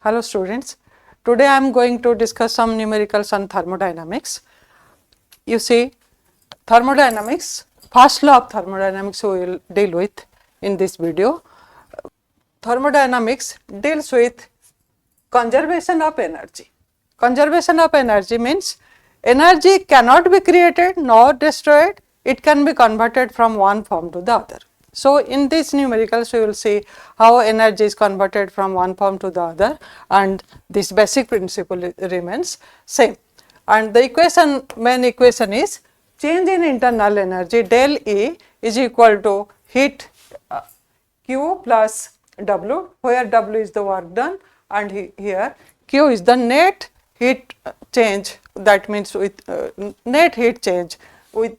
Hello students, today I am going to discuss some numericals on thermodynamics. You see, thermodynamics, first law of thermodynamics we will deal with in this video. Thermodynamics deals with conservation of energy. Conservation of energy means energy cannot be created nor destroyed, it can be converted from one form to the other. So, in these numericals we will see how energy is converted from one form to the other, and this basic principle remains same. And the equation, main equation is change in internal energy del E is equal to heat Q plus W, where W is the work done and here Q is the net heat change, that means with net heat change with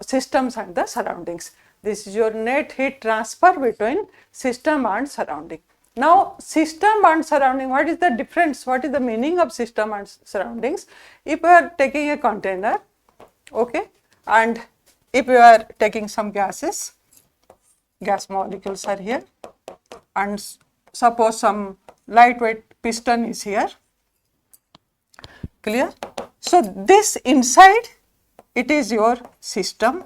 systems and the surroundings. This is your net heat transfer between system and surrounding. Now, system and surrounding, what is the difference? What is the meaning of system and surroundings? If you are taking a container, okay, and if you are taking some gases, gas molecules are here, and suppose some lightweight piston is here, clear? So, this inside it is your system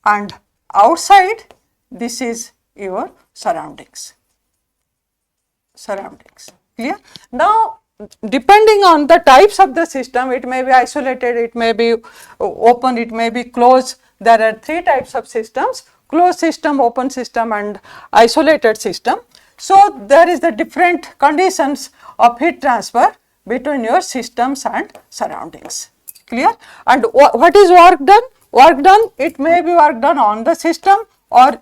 and outside this is your surroundings, clear? Now, depending on the types of the system, it may be isolated, it may be open, it may be closed. There are three types of systems: closed system, open system and isolated system. So, there is the different conditions of heat transfer between your systems and surroundings, clear? And what is work done? Work done, it may be work done on the system or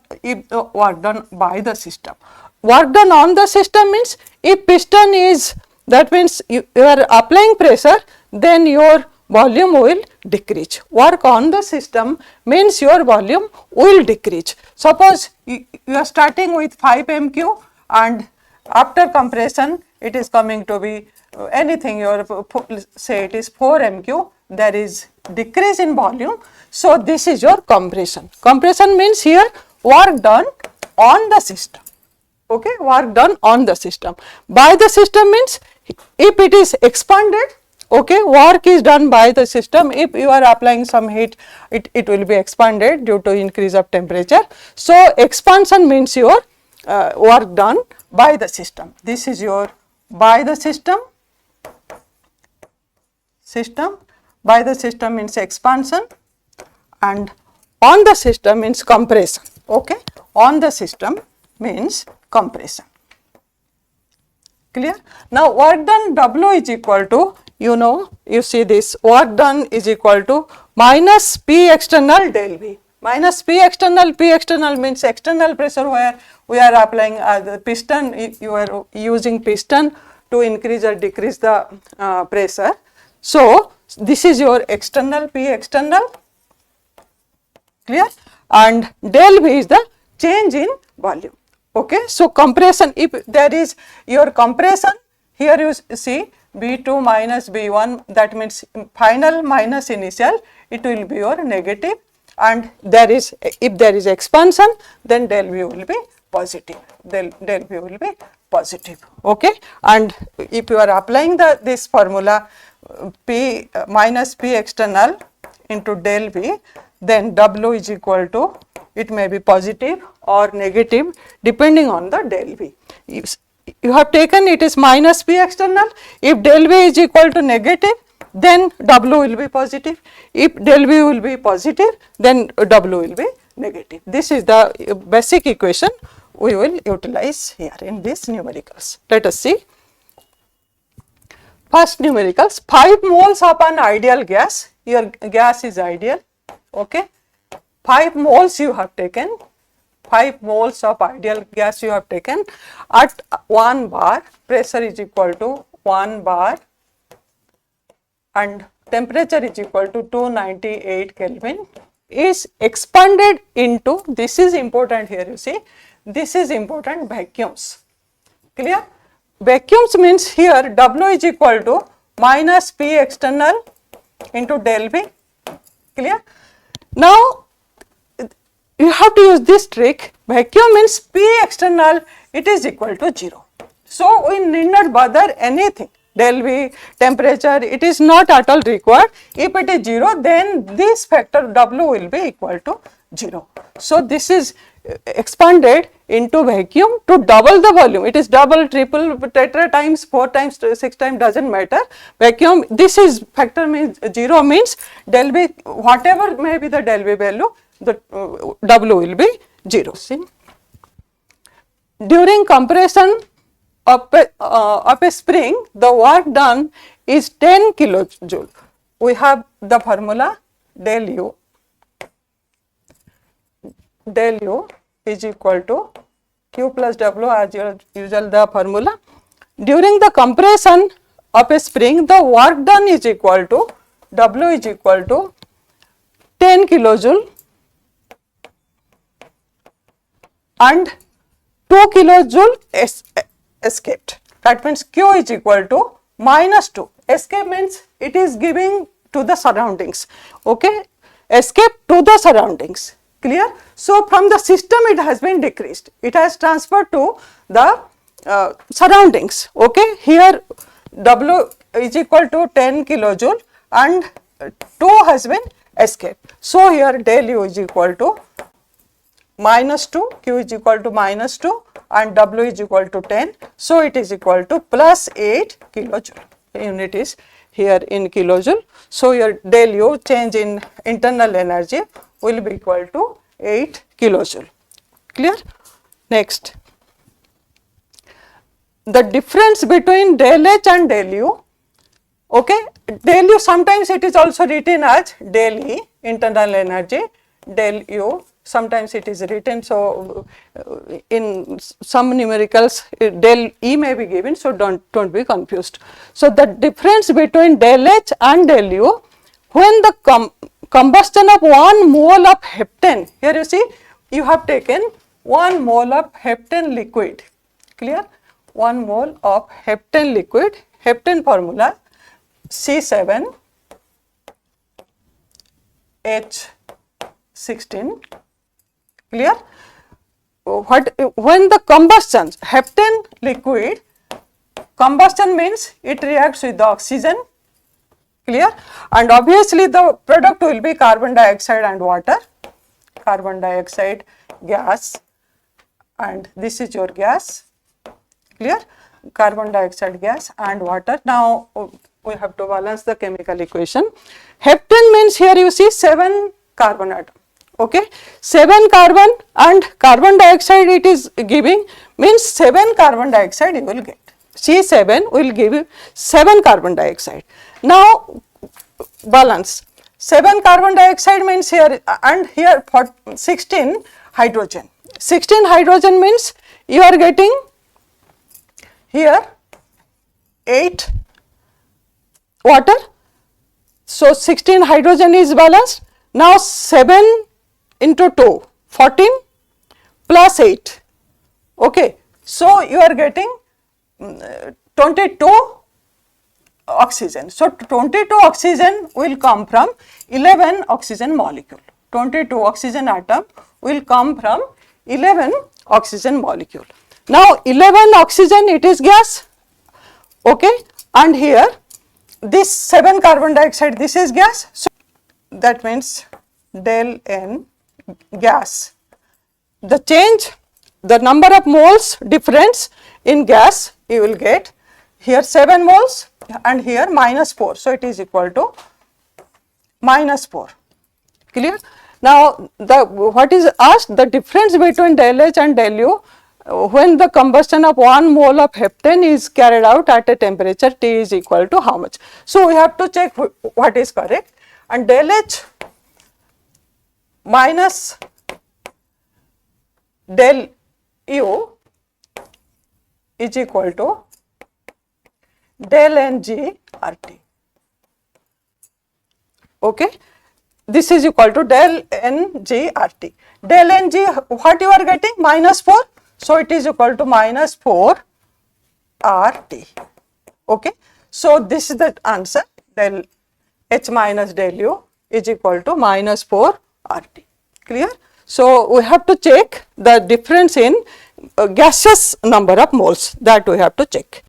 work done by the system. Work done on the system means if piston is, that means you are applying pressure, then your volume will decrease. Work on the system means your volume will decrease. Suppose you are starting with 5 MQ and after compression it is coming to be anything, your say it is 4 MQ, there is decrease in volume. So, this is your compression. Compression means here work done on the system, okay, work done on the system. By the system means if it is expanded, okay, work is done by the system. If you are applying some heat, it will be expanded due to increase of temperature. So, expansion means your work done by the system. This is your by the system, by the system means expansion, and on the system means compression, okay, on the system means compression, clear? Now, work done W is equal to, you see this work done is equal to minus P external del V. Minus P external means external pressure, where we are applying the piston, you are using piston to increase or decrease the pressure. So, this is your external P external, clear? And del V is the change in volume, okay. So, compression, if there is your compression, here you see B2 minus B1, that means final minus initial, it will be your negative, and there is, if there is expansion, then del V will be positive, del V will be positive, okay. And if you are applying this formula P minus P external into del V, then W is equal to, it may be positive or negative depending on the del V. You have taken it is minus P external, if del V is equal to negative, then W will be positive. If del V will be positive, then W will be negative. This is the basic equation we will utilize here in these numericals. Let us see. First numericals, 5 moles of an ideal gas, your gas is ideal, okay. 5 moles you have taken, 5 moles of ideal gas you have taken at 1 bar, pressure is equal to 1 bar and temperature is equal to 298 Kelvin, is expanded into, this is important here, you see, this is important, vacuums, clear? Vacuums means here W is equal to minus P external into del V, clear? Now, you have to use this trick, vacuum means P external, it is equal to 0, So we need not bother anything. Del V temperature, it is not at all required. If it is 0, then this factor W will be equal to 0. So this is expanded into vacuum to double the volume. It is double, triple, tetra times, 4 times, 6 times, doesn't matter. Vacuum, this is factor means 0 means del V, whatever may be the del V value, the W will be 0. See? During compression of a spring, the work done is 10 kilojoule. We have the formula del U. Del U is equal to Q plus W as usual the formula. During the compression of a spring, the work done is equal to W is equal to 10 kilojoule and 2 kilojoule escaped. That means Q is equal to minus 2. Escape means it is giving to the surroundings. Okay, escape to the surroundings. Clear? So from the system it has been decreased. It has transferred to the surroundings. Okay, here W is equal to 10 kilojoule and 2 has been escaped. So here del U is equal to minus 2, Q is equal to minus 2 and W is equal to 10. So it is equal to plus 8 kilojoule. Unit is here in kilojoule. So your del U change in internal energy will be equal to 8 kilojoule. Clear? Next, the difference between del H and del U. Okay, del U sometimes it is also written as del E, internal energy, del U. Sometimes it is written, so in some numericals del E may be given, so don't be confused. So the difference between del H and del U, when the combustion of 1 mole of heptane, here you see you have taken 1 mole of heptane liquid, clear? 1 mole of heptane liquid, heptane formula C7H16, clear? When the combustion, heptane liquid, combustion means it reacts with the oxygen, clear? And obviously the product will be carbon dioxide and water, carbon dioxide gas, and this is your gas, clear? Carbon dioxide gas and water. Now we have to balance the chemical equation. Heptane means here you see 7 carbon atom. Okay, 7 carbon and carbon dioxide it is giving, means 7 carbon dioxide you will get. C7 will give you 7 carbon dioxide. Now balance, 7 carbon dioxide means here and here for 16 hydrogen. 16 hydrogen means you are getting here 8 water. So 16 hydrogen is balanced. Now 7 into 2, 14 plus 8. Okay, so you are getting 22 oxygen. So 22 oxygen will come from 11 oxygen molecule. 22 oxygen atom will come from 11 oxygen molecule. Now 11 oxygen it is gas. Okay, and here this 7 carbon dioxide this is gas. So that means del N gas. The change, the number of moles difference in gas you will get here 7 moles and here minus 4. So it is equal to minus 4. Clear? Now the what is asked, the difference between del H and del U when the combustion of 1 mole of heptane is carried out at a temperature T is equal to how much. So we have to check what is correct, and del H minus del U is equal to del Ng RT. Okay, this is equal to del Ng RT. Del Ng what you are getting, minus 4. So it is equal to minus 4 RT. Okay, so this is the answer, del H minus del U is equal to minus 4 RT. Clear? So we have to check the difference in gaseous number of moles, that we have to check.